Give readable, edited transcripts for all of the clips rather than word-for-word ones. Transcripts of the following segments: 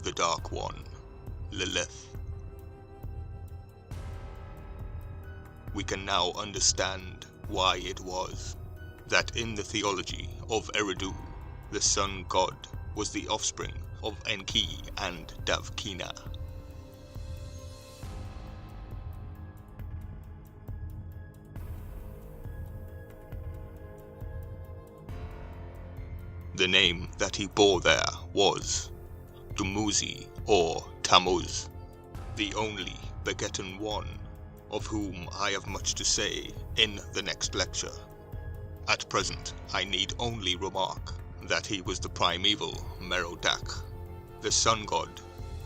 of the Dark One, Lilith. We can now understand why it was that in the Theology of Eridu, the sun god was the offspring of Enki and Davkina. The name that he bore there was Dumuzi or Tammuz, the only begotten one, of whom I have much to say in the next lecture. At present, I need only remark that he was the primeval Merodach, the sun god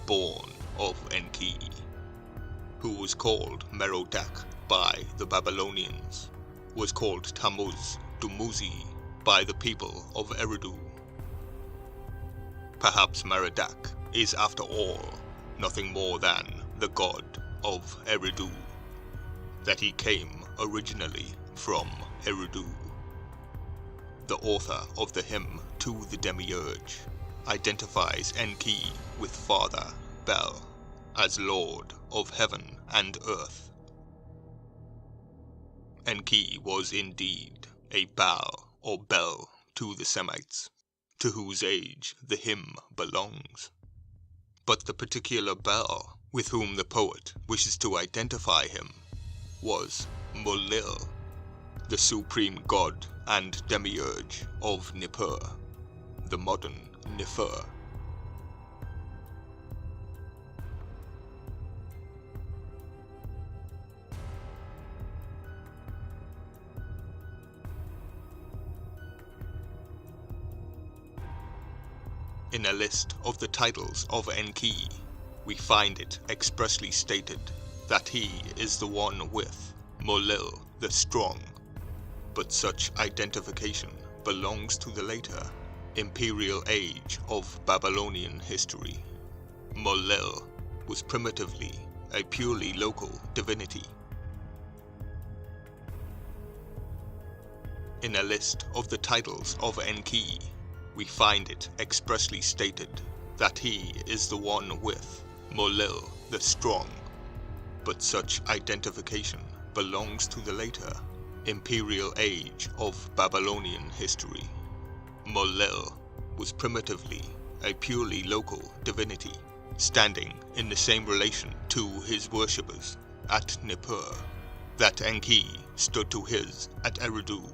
born of Enki, who was called Merodach by the Babylonians, was called Tammuz Dumuzi by the people of Eridu. Perhaps Merodach is after all nothing more than the god of Eridu, that he came originally from Eridu. The author of the hymn to the Demiurge identifies Enki with Father Bel as Lord of heaven and earth. Enki was indeed a Baal or Bel to the Semites, to whose age the hymn belongs. But the particular Bel with whom the poet wishes to identify him was Enlil, the supreme god and demiurge of Nippur, the modern Nifer. In a list of the titles of Enki, we find it expressly stated that he is the one with Enlil the Strong, but such identification belongs to the later imperial age of Babylonian history. Enlil was primitively a purely local divinity. In a list of the titles of Enki, we find it expressly stated that he is the one with Enlil the Strong, but such identification belongs to the later imperial age of Babylonian history. Enlil was primitively a purely local divinity, standing in the same relation to his worshippers at Nippur that Enki stood to his at Eridu.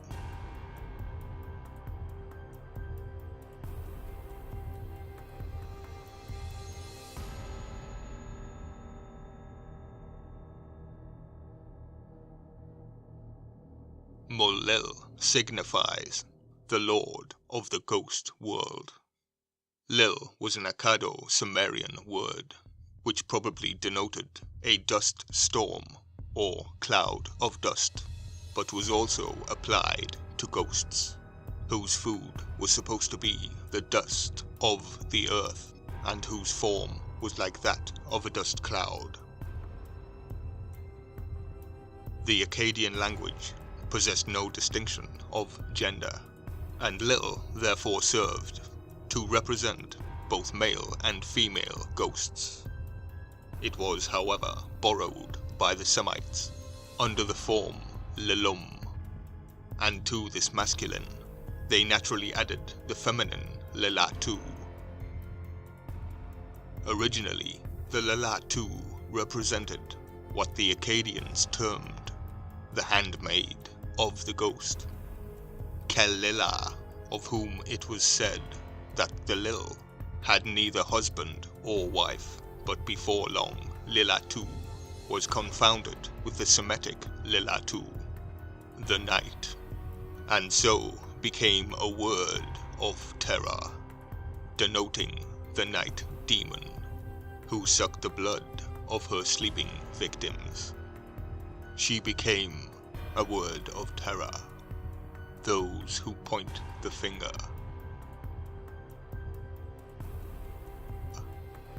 Enlil signifies the Lord of the Ghost World. Lil was an Akkado-Sumerian word, which probably denoted a dust storm or cloud of dust, but was also applied to ghosts, whose food was supposed to be the dust of the earth, and whose form was like that of a dust cloud. The Akkadian language possessed no distinction of gender, and Lil therefore served to represent both male and female ghosts. It was, however, borrowed by the Semites under the form Lilum, and to this masculine they naturally added the feminine lilītu. Originally, the lilītu represented what the Akkadians termed the handmaid of the ghost, Kellila, of whom it was said that the Lil had neither husband or wife, but before long lilītu was confounded with the Semitic lilītu, the night, and so became a word of terror, denoting the night demon who sucked the blood of her sleeping victims. She became a word of terror, those who point the finger.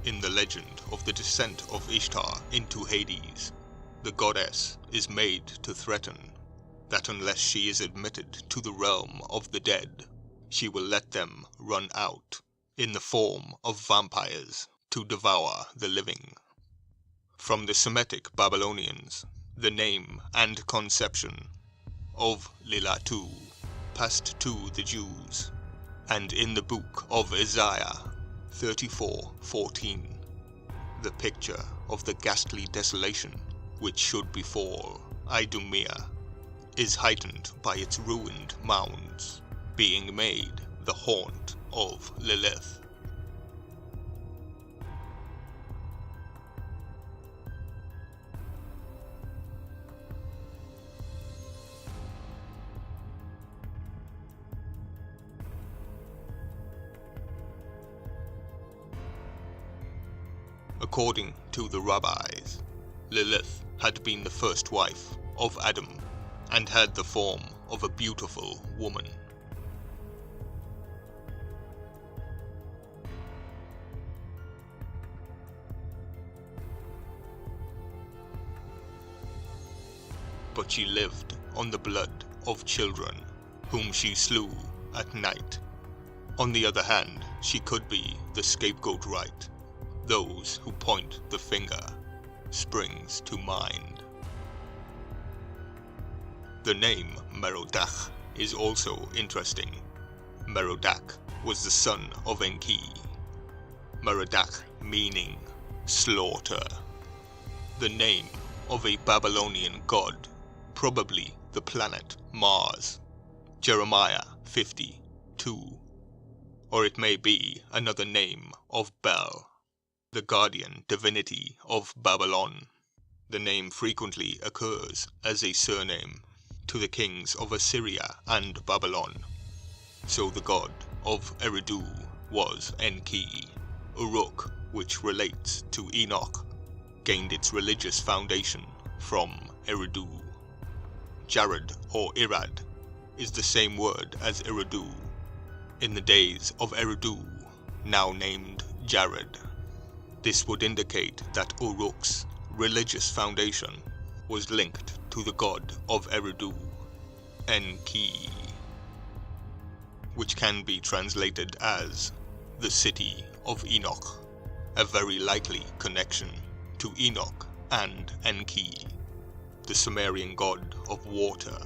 In the legend of the descent of Ishtar into Hades, the goddess is made to threaten that unless she is admitted to the realm of the dead, she will let them run out in the form of vampires to devour the living. From the Semitic Babylonians, the name and conception of lilītu passed to the Jews, and in the book of Isaiah 34:14, the picture of the ghastly desolation which should befall Idumea is heightened by its ruined mounds, being made the haunt of Lilith. According to the rabbis, Lilith had been the first wife of Adam and had the form of a beautiful woman. But she lived on the blood of children, whom she slew at night. On the other hand, she could be the scapegoat right. Those who point the finger springs to mind. The name Merodach is also interesting. Merodach was the son of Enki. Merodach meaning slaughter. The name of a Babylonian god, probably the planet Mars. Jeremiah 50:2. Or it may be another name of Bel, the guardian divinity of Babylon. The name frequently occurs as a surname to the kings of Assyria and Babylon. So the god of Eridu was Enki. Uruk, which relates to Enoch, gained its religious foundation from Eridu. Jared or Irad is the same word as Eridu. In the days of Eridu, now named Jared. This would indicate that Uruk's religious foundation was linked to the god of Eridu, Enki, which can be translated as the city of Enoch, a very likely connection to Enoch and Enki, the Sumerian god of water,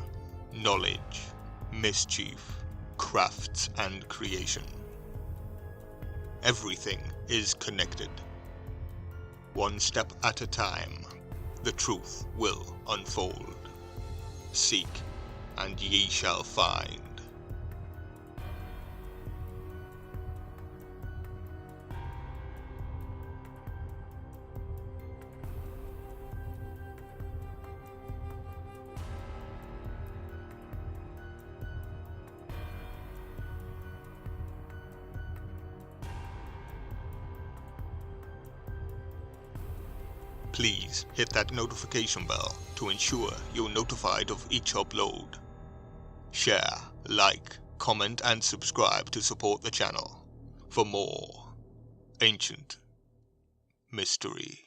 knowledge, mischief, crafts and creation. Everything is connected. One step at a time, the truth will unfold. Seek, and ye shall find. Please hit that notification bell to ensure you're notified of each upload. Share, like, comment and subscribe to support the channel for more ancient mystery.